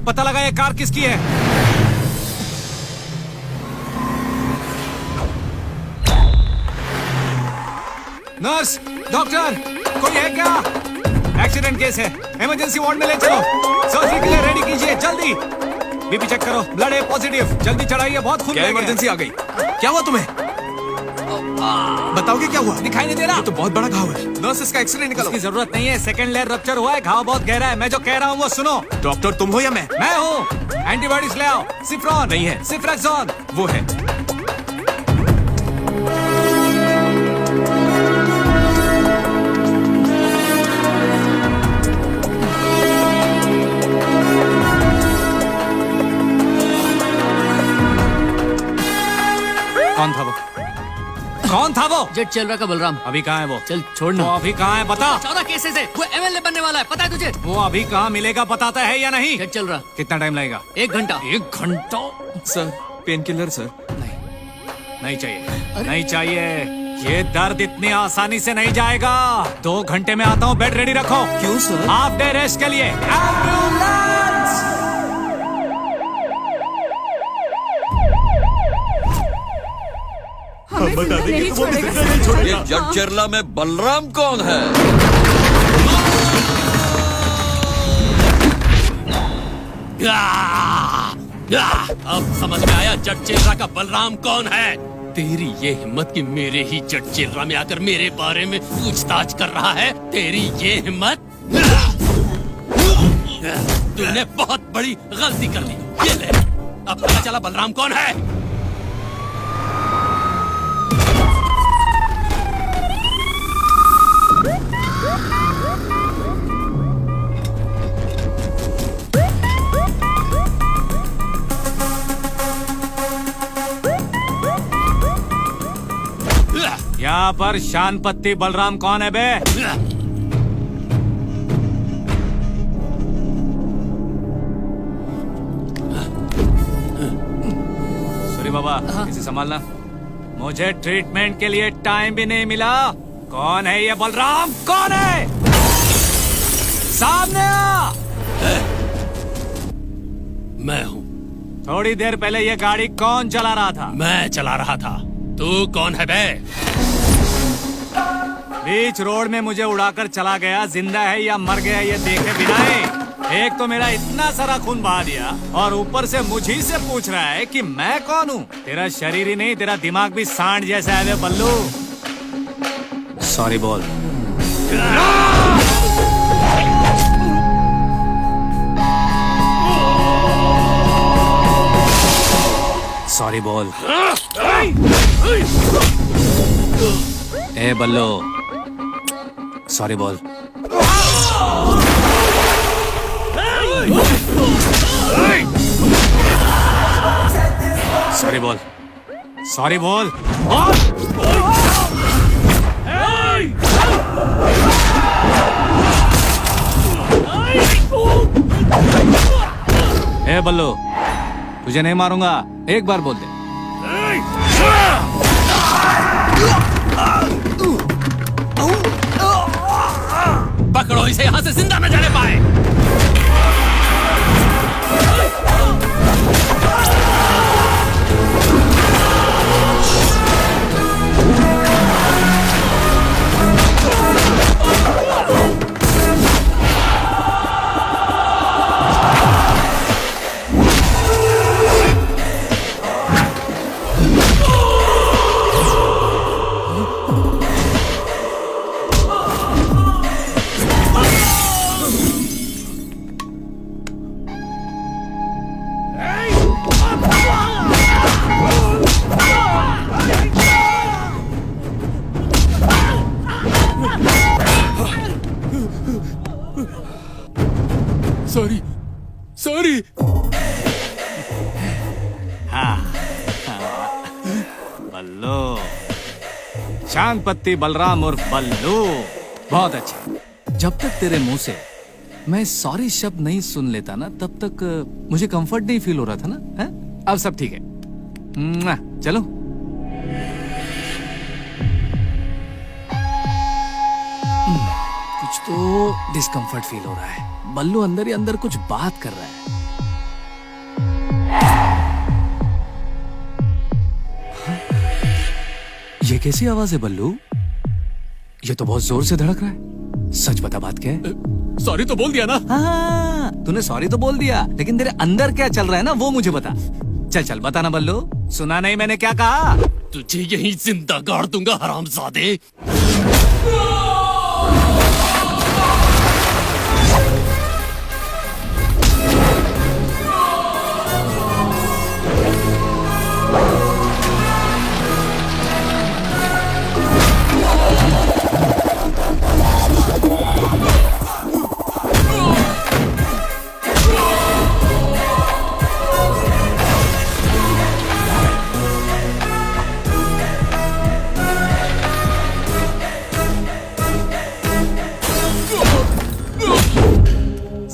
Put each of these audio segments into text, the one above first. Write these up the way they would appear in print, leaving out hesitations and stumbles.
पता लगा ये कार किसकी है। नर्स, डॉक्टर, कोई है क्या? एक्सीडेंट केस है, इमरजेंसी वार्ड में ले चलो। सर्जरी के लिए रेडी कीजिए जल्दी। बीपी चेक करो, ब्लड है पॉजिटिव, जल्दी चढ़ाइए, बहुत खून। क्या इमरजेंसी आ गई? क्या हुआ तुम्हें? बताओगे क्या हुआ? दिखाई नहीं दे रहा। ये तो बहुत बड़ा घाव है। नर्स इसका एक्सरे निकालो। इसकी जरूरत नहीं है, सेकंड लेयर रप्चर हुआ है, घाव बहुत गहरा है। मैं जो कह रहा हूँ वो सुनो। डॉक्टर तुम हो या मैं? मैं हूँ। एंटीबॉडीज ले आओ। सिफ्रॉन नहीं है। सिफ्रैक्सोन वो है। कौन था वो? कौन था वो? जेट चल रहा का बलराम। अभी कहाँ है वो? चल छोड़ना। वो अभी कहाँ है बता। 14 केसेस है, वो एमएलए बनने वाला है, पता है तुझे? वो अभी कहाँ मिलेगा बताता है या नहीं? जेट चल रहा। कितना टाइम लगेगा? 1 घंटा। 1 घंटा? Sir pain killer sir. नहीं चाहिए, नहीं चाहिए। ये दर्द इतनी आसानी से नहीं जाएगा। 2 घंटे में आता हूँ, बेड रेडी रखो। क्यों सर? हाफ डे रेस्ट के लिए। एम्बुलेंस! बता देंगे तो वो भी जिंदा नहीं छोड़ेगा। ये जगचेरला में बलराम कौन है? अब समझ में आया जगचेरला का बलराम कौन है। तेरी ये हिम्मत कि मेरे ही जगचेरला में आकर मेरे बारे में पूछताछ कर रहा है। तेरी ये हिम्मत। तूने बहुत बड़ी गलती कर ली। ये ले, अब पता चला बलराम कौन है। यहाँ पर शानपत्ती बलराम कौन है बे? सॉरी बाबा, इसे संभालना। मुझे ट्रीटमेंट के लिए टाइम भी नहीं मिला। कौन है ये बलराम? कौन है? सामने आ। मैं हूँ। थोड़ी देर पहले ये गाड़ी कौन चला रहा था? मैं चला रहा था। तू कौन है बे? बीच रोड में मुझे उड़ाकर चला गया। जिंदा है या मर गया ये देखे बिना ही एक तो मेरा इतना सारा खून बहा दिया और ऊपर से मुझी से पूछ रहा है कि मैं कौन हूँ। तेरा शरीर ही नहीं, तेरा दिमाग भी सांड जैसा है बे बल्लू। सॉरी बोल। सॉरी बोल। ए बल्लू, सॉरी बोल। सॉरी बोल। सॉरी बोल। ए बल्लू, तुझे नहीं मारूंगा, एक बार बोल दे। पकड़ो इसे, यहाँ से जिंदा न जाने पाए। Sorry sorry. बल्लू, शानपत्ती बलराम और बल्लू, बहुत अच्छा। जब तक तेरे मुंह से मैं सॉरी शब्द नहीं सुन लेता ना, तब तक मुझे कंफर्ट नहीं फील हो रहा था ना। है? अब सब ठीक है। चलो। कुछ तो डिस्कंफर्ट फील हो रहा है। बल्लू अंदर ही अंदर कुछ बात कर रहा है। ये कैसी आवाज है बल्लू? ये तो बहुत जोर से धड़क रहा है। सच बता, बात क्या है? सॉरी तो बोल दिया ना। हाँ, तूने सॉरी तो बोल दिया, लेकिन तेरे अंदर क्या चल रहा है ना, वो मुझे बता। चल चल बता ना बल्लू, सुना नहीं मैंने क्या कहा? तुझे यहीं जिंदा गाड़ दूंगा हरामजादे।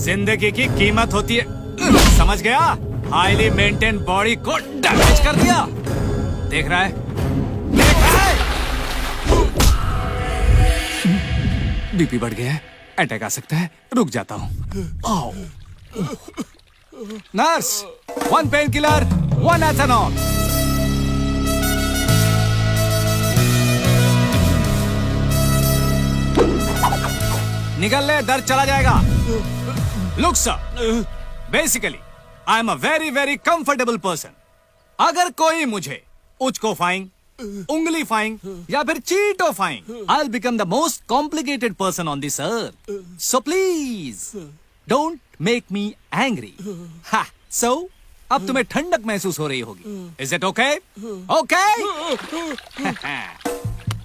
जिंदगी की कीमत होती है, समझ गया? हाईली मेंटेन बॉडी को डैमेज कर दिया। देख रहा है? देख रहा है? बीपी बढ़ गया है, अटैक आ सकता है, रुक जाता हूं। आओ। Nurse, 1 pain killer, 1 ethanol. निकल ले, दर्द चला जाएगा। Look sir, basically, I am a very very comfortable person. अगर कोई मुझे उचको फाइंग, उंगली फाइंग या फिर चीटो frying, I'll become the most complicated person on this earth. So please, don't make me angry. Ha, so अब तुम्हें ठंडक महसूस हो रही होगी. Is it okay? Okay?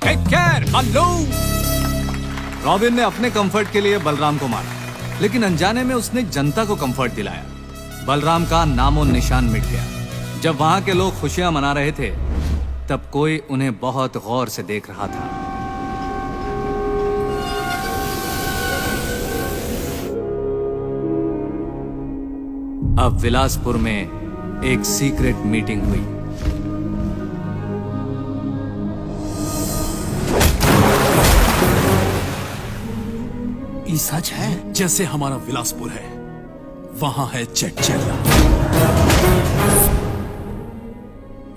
Take care, Ballu. Robin ने अपने कंफर्ट के लिए बलराम को मारा, लेकिन अनजाने में उसने जनता को कंफर्ट दिलाया। बलराम का नामो निशान मिट गया। जब वहां के लोग खुशियां मना रहे थे, तब कोई उन्हें बहुत गौर से देख रहा था। अब विलासपुर में एक सीक्रेट मीटिंग हुई। ये सच है? जैसे हमारा विलासपुर है, वहां है चेट्चेला।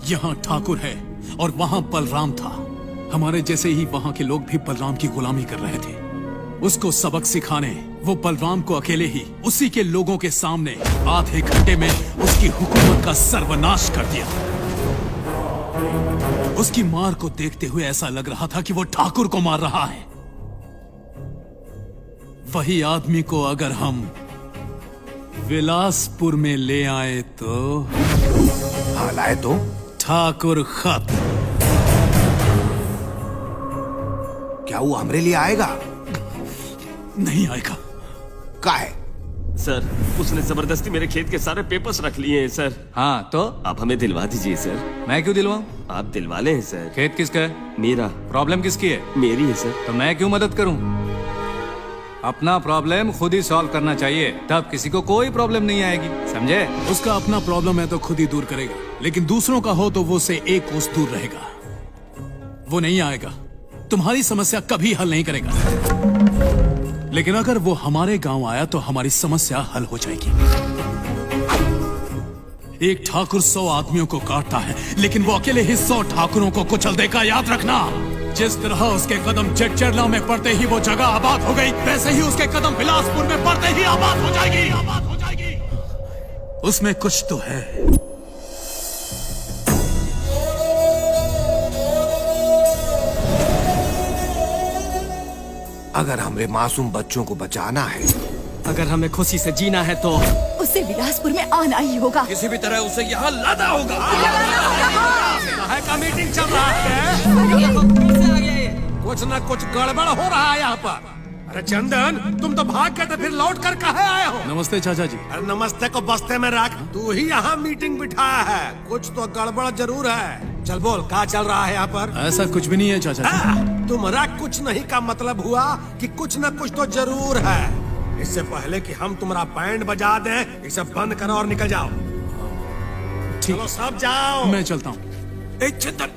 यहाँ ठाकुर है और वहां बलराम था। हमारे जैसे ही वहां के लोग भी बलराम की गुलामी कर रहे थे। उसको सबक सिखाने वो बलराम को अकेले ही उसी के लोगों के सामने आधे घंटे में उसकी हुकूमत का सर्वनाश कर दिया। उसकी मार को देखते हुए ऐसा लग रहा था कि वो ठाकुर को मार रहा है। वही आदमी को अगर हम विलासपुर में ले आए तो? हाँ, लाए तो? ठाकुर खत्म। क्या वो हमरे लिए आएगा? नहीं आएगा। का है? सर, उसने जबरदस्ती मेरे खेत के सारे पेपर्स रख लिए हैं सर। हाँ तो आप हमें दिलवा दीजिए सर। मैं क्यों दिलवाऊं? आप दिलवा लें सर। खेत किसका है? मेरा। प्रॉब्लम किसकी है? मेरी है सर। तो मैं क्यों मदद करूं? अपना प्रॉब्लम खुद ही सॉल्व करना चाहिए, तब किसी को कोई प्रॉब्लम नहीं आएगी, समझे? उसका अपना प्रॉब्लम है तो खुद ही दूर करेगा, लेकिन दूसरों का हो तो वो से एक कोस दूर रहेगा। वो नहीं आएगा, तुम्हारी समस्या कभी हल नहीं करेगा। लेकिन अगर वो हमारे गांव आया तो हमारी समस्या हल हो जाएगी। एक ठाकुर 100 आदमियों को काटता है, लेकिन वो अकेले ही 100 ठाकुरों को कुचल देगा, याद रखना। जिस तरह उसके कदम चेट्चेला में पड़ते ही वो जगह आबाद हो गई, वैसे ही उसके कदम बिलासपुर में पड़ते ही आबाद हो जाएगी, आबाद हो जाएगी। उसमें कुछ तो है। अगर हमरे मासूम बच्चों को बचाना है, अगर हमें खुशी से जीना है तो उसे बिलासपुर में आना ही होगा। किसी भी तरह उसे यहाँ लाना होगा। का मीटिंग चल रहा है, कुछ न कुछ गड़बड़ हो रहा है यहाँ पर। अरे चंदन, तुम तो भाग गए थे, फिर लौट कर कहाँ आए हो? नमस्ते चाचा जी। अरे नमस्ते को बस्ते में रख, तू ही यहाँ मीटिंग बिठाया है, कुछ तो गड़बड़ जरूर है। चल बोल, क्या चल रहा है यहाँ पर? ऐसा कुछ भी नहीं है चाचा जी। तुम्हारा कुछ नहीं का मतलब हुआ कि कुछ न कुछ तो जरूर है। इससे पहले कि हम तुम्हारा बैंड बजा दें, इसे बंद करो और निकल जाओ। चलो सब जाओ। मैं चलता हूँ। चंदन,